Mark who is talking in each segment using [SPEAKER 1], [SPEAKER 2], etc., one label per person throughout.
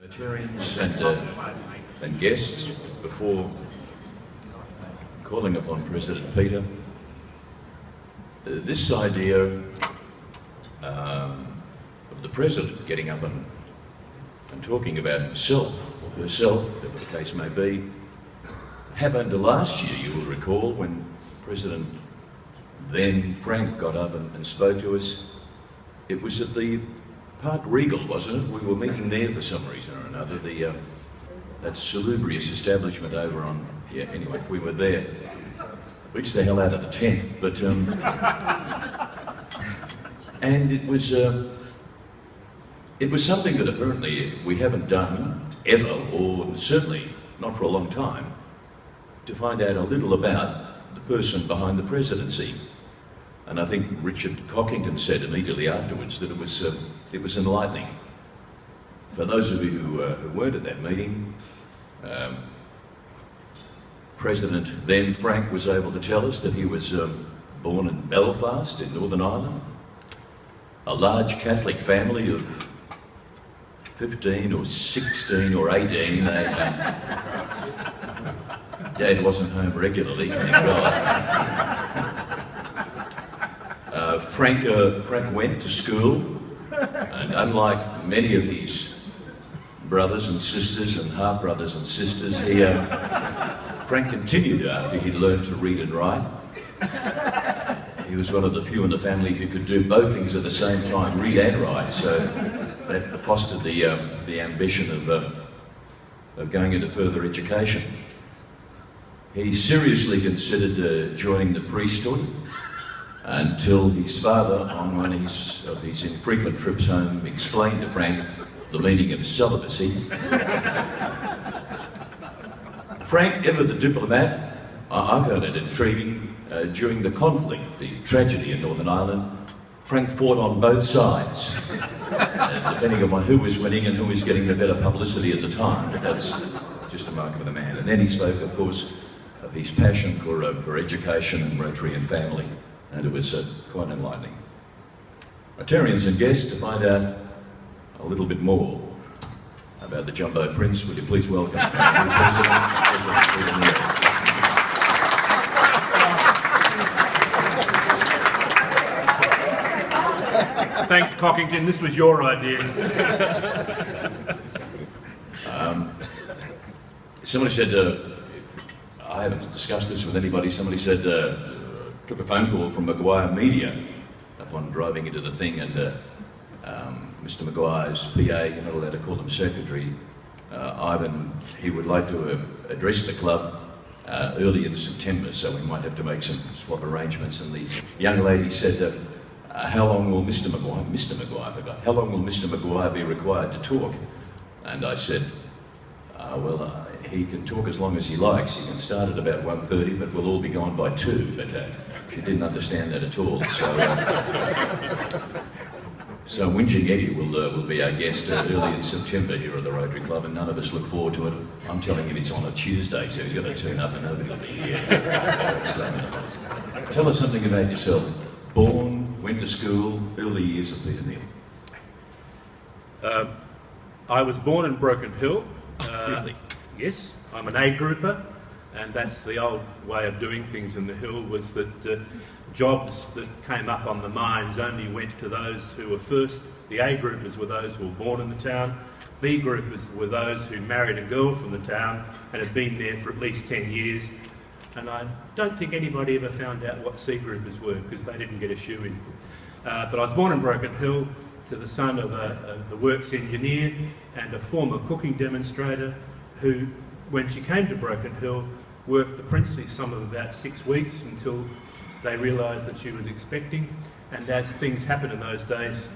[SPEAKER 1] Rotarians and guests, before calling upon President Peter, this idea of the President getting up and talking about himself or herself, whatever the case may be, happened last year, you will recall, when President then Frank got up and spoke to us. It was at the Park Regal, wasn't it? We were meeting there for some reason or another, that salubrious establishment over on, yeah, anyway, we were there. Reached the hell out of the tent, but, and it was something that apparently we haven't done ever, or certainly not for a long time, to find out a little about the person behind the presidency. And I think Richard Cockington said immediately afterwards that it was enlightening. For those of you who weren't at that meeting, President then Frank was able to tell us that he was born in Belfast in Northern Ireland, a large Catholic family of 15 or 16 or 18. Dad wasn't home regularly, thank God. Frank went to school, and unlike many of his brothers and sisters and half-brothers and sisters, Frank continued after he'd learned to read and write. He was one of the few in the family who could do both things at the same time, read and write, so that fostered the ambition of going into further education. He seriously considered joining the priesthood, until his father, on one of his infrequent trips home, explained to Frank the meaning of celibacy. Frank, ever the diplomat, I found it intriguing. During the conflict, the tragedy in Northern Ireland, Frank fought on both sides, depending upon who was winning and who was getting the better publicity at the time. But that's just a mark of the man. And then he spoke, of course, of his passion for education and Rotary and family. And it was quite enlightening. Rotarians and guests, to find out a little bit more about the Jumbo Prince, will you please welcome President Neal.
[SPEAKER 2] Thanks, Cockington. This was your idea.
[SPEAKER 1] Somebody said, I haven't discussed this with anybody, somebody said, took a phone call from Maguire Media upon driving into the thing, and Mr. Maguire's PA, you're not allowed to call him secretary, Ivan, he would like to address the club early in September, so we might have to make some swap arrangements. And the young lady said, how long will Mr. Maguire forgot, how long will Mr. Maguire be required to talk? And I said, he can talk as long as he likes. He can start at about 1:30, but we'll all be gone by 2. But she didn't understand that at all. So Whinging Eddie will be our guest early in September here at the Rotary Club, and none of us look forward to it. I'm telling him it's on a Tuesday, so he's got to turn up and nobody will be here. Tell us something about yourself. Born, went to school, early years of Peter Neal.
[SPEAKER 2] I was born in Broken Hill.
[SPEAKER 1] Really?
[SPEAKER 2] Yes, I'm an A grouper, and that's the old way of doing things in the Hill, was that jobs that came up on the mines only went to those who were first. The A groupers were those who were born in the town. B groupers were those who married a girl from the town and had been there for at least 10 years. And I don't think anybody ever found out what C groupers were, because they didn't get a shoe in. But I was born in Broken Hill to the son of the works engineer and a former cooking demonstrator who, when she came to Broken Hill, worked the princely sum of about 6 weeks until they realised that she was expecting. And as things happened in those days,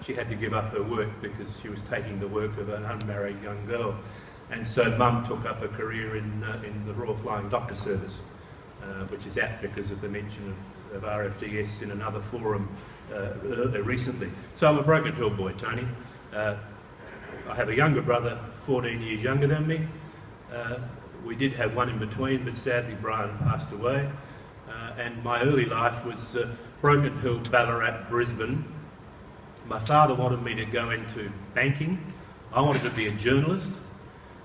[SPEAKER 2] she had to give up her work because she was taking the work of an unmarried young girl. And so Mum took up a career in the Royal Flying Doctor Service, which is apt because of the mention of RFDS in another forum recently. So I'm a Broken Hill boy, Tony. I have a younger brother, 14 years younger than me. We did have one in between, but sadly Brian passed away. And my early life was Broken Hill, Ballarat, Brisbane. My father wanted me to go into banking, I wanted to be a journalist,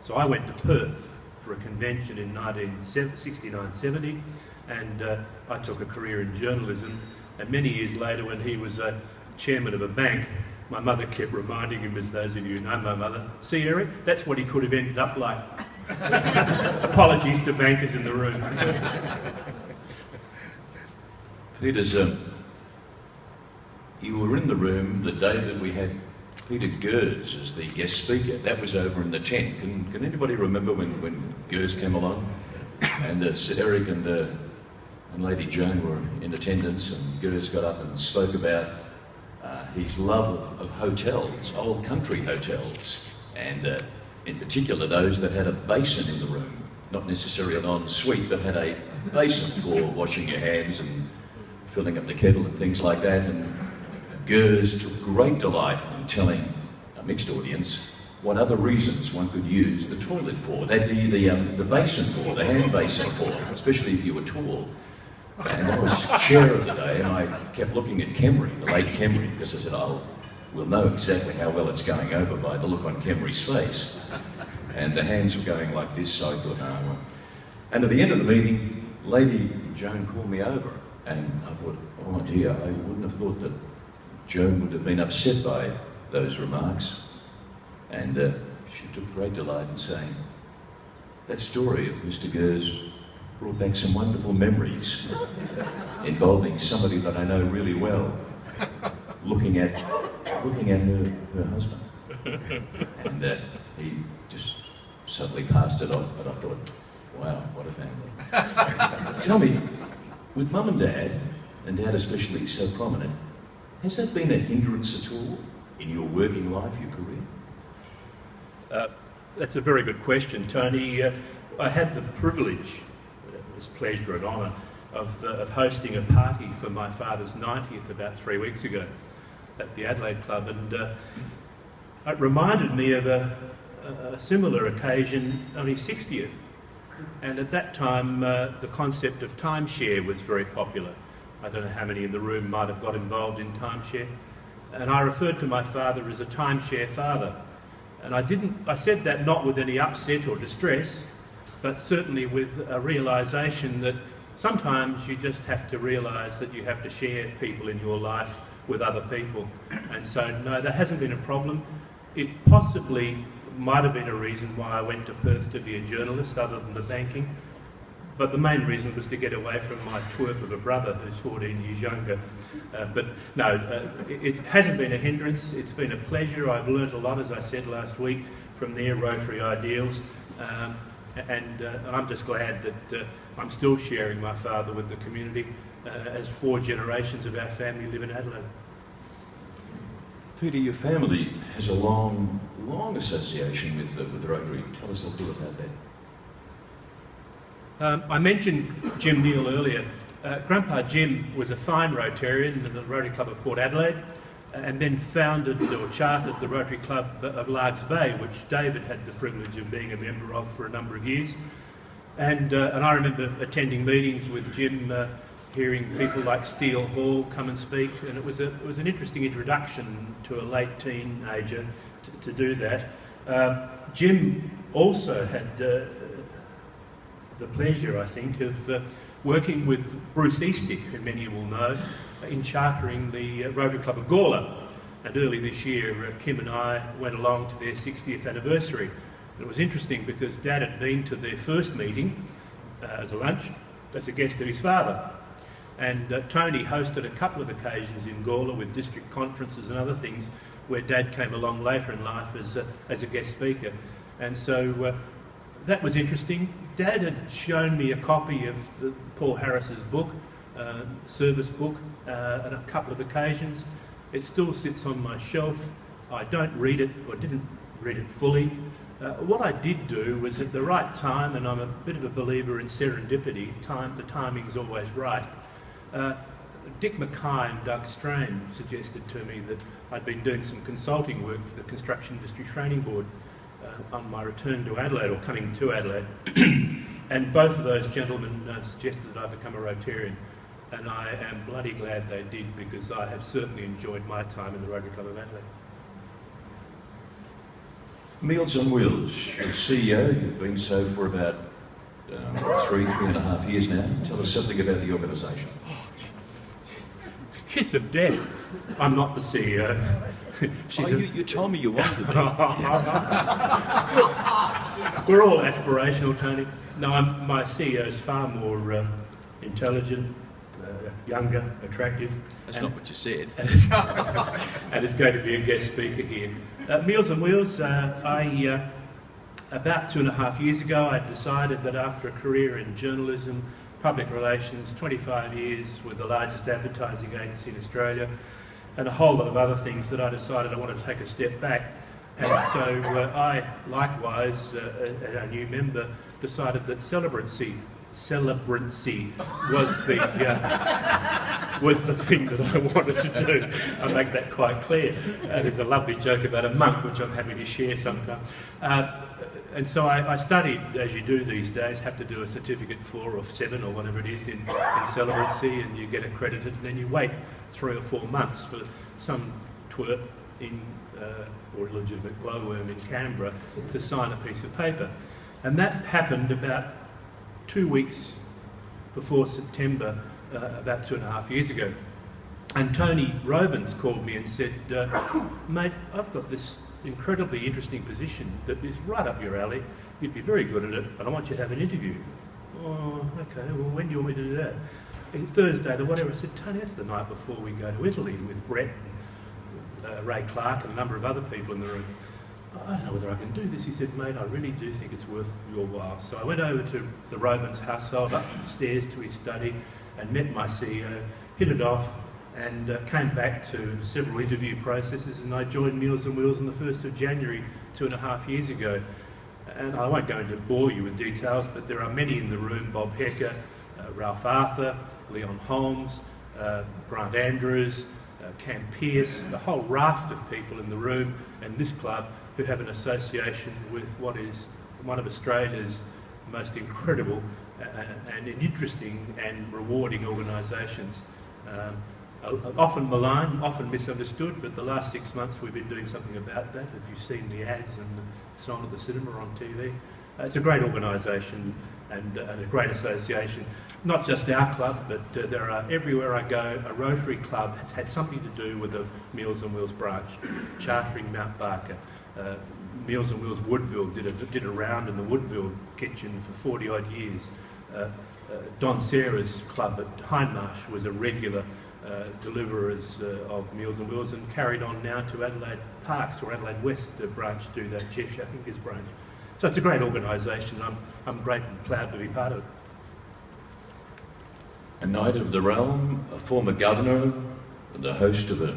[SPEAKER 2] so I went to Perth for a convention in 1969-70, and I took a career in journalism. And many years later, when he was chairman of a bank, my mother kept reminding him, as those of you who know my mother, "See, Eric, that's what he could have ended up like." Apologies to bankers in the room.
[SPEAKER 1] Peter's, you were in the room the day that we had Peter Gers as the guest speaker. That was over in the tent. Can anybody remember when Gers came along? And Sir Eric and Lady Joan were in attendance, and Gers got up and spoke about his love of hotels, old country hotels, and in particular those that had a basin in the room, not necessarily an ensuite, but had a basin for washing your hands and filling up the kettle and things like that. And Gers took great delight in telling a mixed audience what other reasons one could use the toilet for. That'd be the basin for, the hand basin for, especially if you were tall. And I was chair of the day, and I kept looking at Kemry, the late Kemry, because I said, "Oh, we'll know exactly how well it's going over by the look on Kemry's face." And the hands were going like this, so I thought, "Oh, well." And at the end of the meeting, Lady Joan called me over, and I thought, "Oh dear, I wouldn't have thought that Joan would have been upset by those remarks." And she took great delight in saying, "That story of Mr. Gers brought back some wonderful memories involving somebody that I know really well, looking at her husband." And he just suddenly passed it off, but I thought, wow, what a family. Tell me, with Mum and Dad especially so prominent, has that been a hindrance at all in your working life, your career?
[SPEAKER 2] That's a very good question, Tony. I had the privilege, it was pleasure and honour, of hosting a party for my father's 90th about 3 weeks ago at the Adelaide Club, and it reminded me of a similar occasion on his 60th. And at that time, the concept of timeshare was very popular. I don't know how many in the room might have got involved in timeshare. And I referred to my father as a timeshare father. And I said that not with any upset or distress, but certainly with a realisation that sometimes you just have to realise that you have to share people in your life with other people. And so, no, that hasn't been a problem. It possibly might have been a reason why I went to Perth to be a journalist, other than the banking. But the main reason was to get away from my twerp of a brother who's 14 years younger. But no, it hasn't been a hindrance. It's been a pleasure. I've learnt a lot, as I said last week, from their Rotary ideals. And I'm just glad that I'm still sharing my father with the community, as 4 generations of our family live in Adelaide.
[SPEAKER 1] Peter, your family has a long association with the Rotary. Tell us a little bit about that.
[SPEAKER 2] I mentioned Jim Neal earlier. Grandpa Jim was a fine Rotarian in the Rotary Club of Port Adelaide, and then founded or chartered the Rotary Club of Largs Bay, which David had the privilege of being a member of for a number of years. And I remember attending meetings with Jim, hearing people like Steele Hall come and speak, and it was an interesting introduction to a late teenager to do that. Jim also had the pleasure, I think, of working with Bruce Eastick, who many will know, in chartering the Rotary Club of Gawler. And early this year, Kim and I went along to their 60th anniversary. And it was interesting because Dad had been to their first meeting as a lunch, as a guest of his father. And Tony hosted a couple of occasions in Gawler with district conferences and other things where Dad came along later in life as a guest speaker. And so that was interesting. Dad had shown me a copy of Paul Harris's book, service book, on a couple of occasions. It still sits on my shelf. I don't read it, or didn't read it fully. What I did do was, at the right time, and I'm a bit of a believer in serendipity, the timing's always right. Dick Mackay and Doug Strain suggested to me that I'd been doing some consulting work for the Construction Industry Training Board on my return to Adelaide, or coming to Adelaide. And both of those gentlemen suggested that I become a Rotarian. And I am bloody glad they did, because I have certainly enjoyed my time in the Rotary Club of Adelaide.
[SPEAKER 1] Meals on Wheels, your CEO, you've been so for about 3.5 years now. Tell us something about the organisation.
[SPEAKER 2] Kiss of death. I'm not the CEO.
[SPEAKER 1] You told me you wanted to be.
[SPEAKER 2] We're all aspirational, Tony. No, my CEO is far more intelligent, younger, attractive.
[SPEAKER 1] That's not what you said.
[SPEAKER 2] And is going to be a guest speaker here. Meals on Wheels, about 2.5 years ago, I decided that after a career in journalism, public relations, 25 years with the largest advertising agency in Australia, and a whole lot of other things, that I decided I wanted to take a step back. And so I, likewise, a new member, decided that celebrancy was the thing that I wanted to do. I make that quite clear. There's a lovely joke about a monk, which I'm happy to share sometime. And so I studied, as you do these days, have to do a certificate 4 or 7 or whatever it is in celebrancy, and you get accredited, and then you wait 3 or 4 months for some twerp or illegitimate glowworm in Canberra to sign a piece of paper. And that happened about 2 weeks before September, about 2.5 years ago. And Tony Robins called me and said, mate, I've got this incredibly interesting position that is right up your alley. You'd be very good at it, and I want you to have an interview. Oh, okay, well, when do you want me to do that? Thursday or whatever. I said, Tony, that's the night before we go to Italy with Brett and Ray Clark and a number of other people in the room. I don't know whether I can do this. He said, mate, I really do think it's worth your while. So I went over to the Robins household, up the stairs to his study, and met my CEO, hit it off, and came back to several interview processes, and I joined Meals on Wheels on the 1st of January 2.5 years ago. And I won't go into bore you with details, but there are many in the room: Bob Hecker, Ralph Arthur, Leon Holmes, Grant Andrews, Cam Pearce, the whole raft of people in the room and this club who have an association with what is one of Australia's most incredible and interesting and rewarding organisations. Often maligned, often misunderstood, but the last 6 months we've been doing something about that. If you've seen the ads and so on at the cinema or on TV, it's a great organisation and a great association. Not just our club, but there are, everywhere I go, a Rotary Club has had something to do with the Meals on Wheels branch. Chartering Mount Barker, Meals on Wheels Woodville did a round in the Woodville kitchen for 40 odd years. Don Sarah's club at Hindmarsh was a regular deliverers of Meals on Wheels, and carried on now to Adelaide Parks or Adelaide West branch to that Jeff Shackinger's branch. So it's a great organisation. I'm great and proud to be part of it.
[SPEAKER 1] A knight of the realm, a former governor, the host of a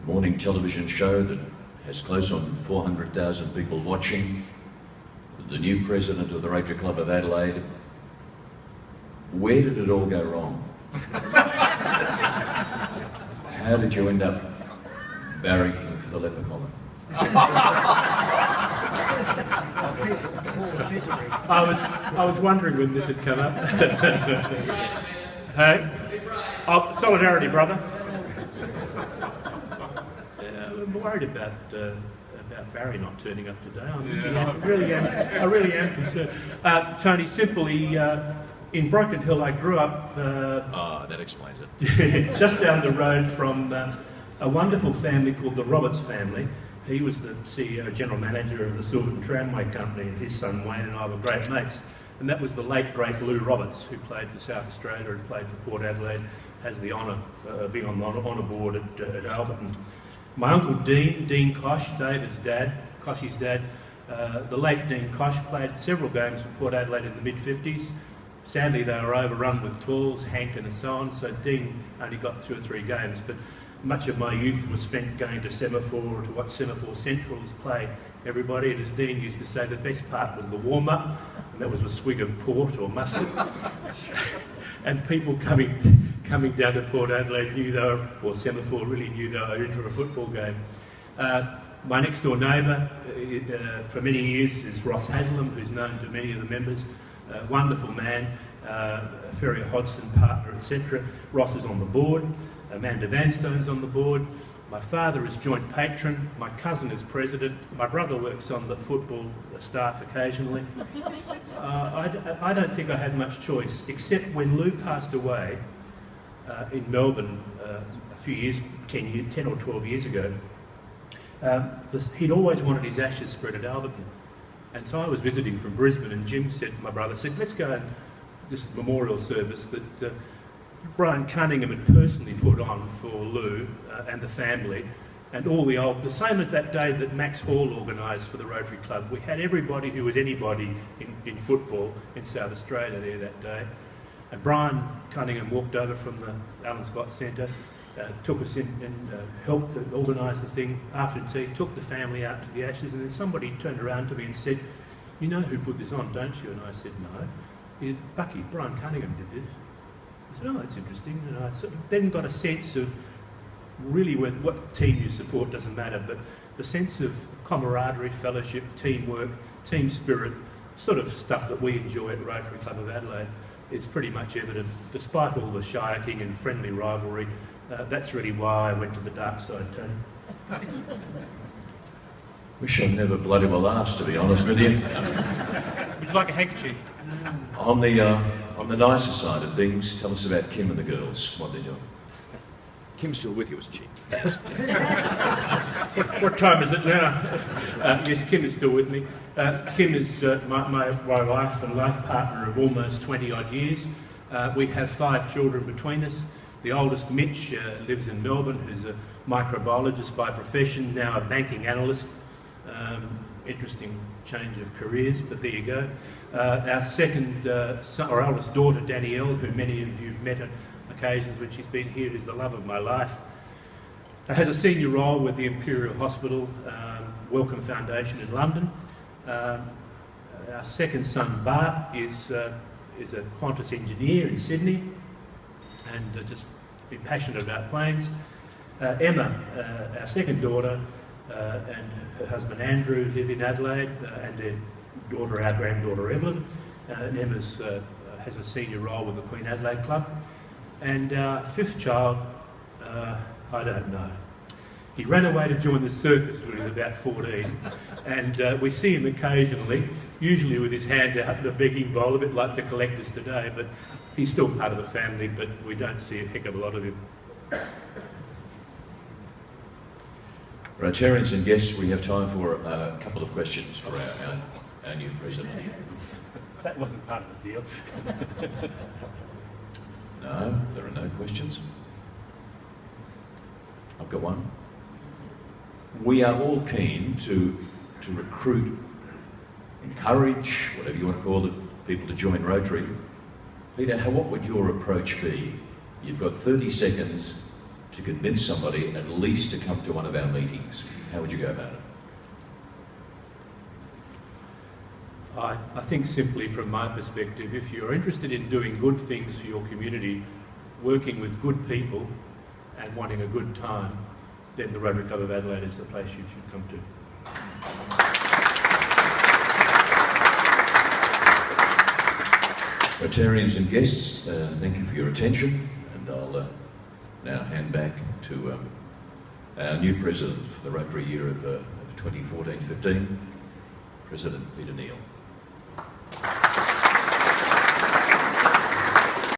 [SPEAKER 1] morning television show that has close on 400,000 people watching, the new president of the Rotary Club of Adelaide. Where did it all go wrong? How did you end up barracking for the leper collar?
[SPEAKER 2] I was wondering when this had come up. Hey? Oh, solidarity, brother. I'm worried about Barry not turning up today. I really am concerned. Tony, simply, in Broken Hill, I grew up...
[SPEAKER 1] that explains it.
[SPEAKER 2] just down the road from a wonderful family called the Roberts family. He was the CEO, general manager of the Silverton Tramway Company, and his son Wayne and I were great mates. And that was the late, great Lou Roberts, who played for South Australia and played for Port Adelaide, has the honour of being on the honour board at Alberton. My uncle Dean Kosh, David's dad, Koshy's dad, the late Dean Kosh played several games for Port Adelaide in the mid-50s. Sadly, they were overrun with tools, Hankin and so on, so Dean only got 2 or 3 games. But much of my youth was spent going to Semaphore to watch Semaphore Centrals play everybody. And as Dean used to say, the best part was the warm-up, and that was a swig of port or mustard. And people coming down to Port Adelaide knew they were, or Semaphore really knew they were in for a football game. My next door neighbour for many years is Ross Haslam, who's known to many of the members. Wonderful man, Ferrier Hodgson partner, etc. Ross is on the board. Amanda Vanstone's on the board. My father is joint patron, my cousin is president, my brother works on the football staff occasionally. I don't think I had much choice, except when Lou passed away in Melbourne a few years, 10 or 12 years ago. He'd always wanted his ashes spread at Alberton. And so I was visiting from Brisbane, and Jim said, my brother said, let's go and this memorial service that Brian Cunningham had personally put on for Lou and the family, and all the same as that day that Max Hall organised for the Rotary Club. We had everybody who was anybody in football in South Australia there that day. And Brian Cunningham walked over from the Alan Scott Centre, took us in and helped organise the thing after tea, took the family out to the ashes, and then somebody turned around to me and said, you know who put this on, don't you? And I said, no. Bucky, Brian Cunningham did this. I said, oh, that's interesting. And I sort of then got a sense of really what team you support doesn't matter, but the sense of camaraderie, fellowship, teamwork, team spirit, sort of stuff that we enjoy at the Rotary Club of Adelaide is pretty much evident, despite all the Shire King and friendly rivalry. That's really why I went to the dark side, Tony.
[SPEAKER 1] Wish I'd never bloody well asked, to be honest with you.
[SPEAKER 2] Would you like a handkerchief?
[SPEAKER 1] On the nicer side of things, tell us about Kim and the girls, what they're doing. Kim's still with you, isn't she?
[SPEAKER 2] What time is it now? Yes, Kim is still with me. Kim is my wife and life partner of almost 20 odd years. We have 5 children between us. The oldest, Mitch, lives in Melbourne, who's a microbiologist by profession, now a banking analyst. Interesting change of careers, but there you go. Our second, our eldest daughter, Danielle, who many of you have met on occasions when she's been here, is the love of my life. Has a senior role with the Imperial Hospital Wellcome Foundation in London. Our second son, Bart, is a Qantas engineer in Sydney, and just be passionate about planes. Emma, our second daughter, and her husband Andrew live in Adelaide, and their daughter, our granddaughter Evelyn. And Emma's has a senior role with the Queen Adelaide Club. And our 5th child, I don't know. He ran away to join the circus when he was about 14, and we see him occasionally, usually with his hand out in the begging bowl, a bit like the collectors today, but he's still part of the family, but we don't see a heck of a lot of him.
[SPEAKER 1] Rotarians and guests, we have time for a couple of questions for our new president.
[SPEAKER 2] That wasn't part of the deal.
[SPEAKER 1] No, there are no questions. I've got one. We are all keen to recruit, encourage, whatever you want to call it, people to join Rotary. Peter, what would your approach be? You've got 30 seconds to convince somebody at least to come to one of our meetings. How would you go about it?
[SPEAKER 2] I think simply from my perspective, if you're interested in doing good things for your community, working with good people and wanting a good time, then the Rotary Club of Adelaide is the place you should come to.
[SPEAKER 1] Rotarians and guests, thank you for your attention, and I'll now hand back to our new president for the Rotary year of 2014-15, President Peter Neal.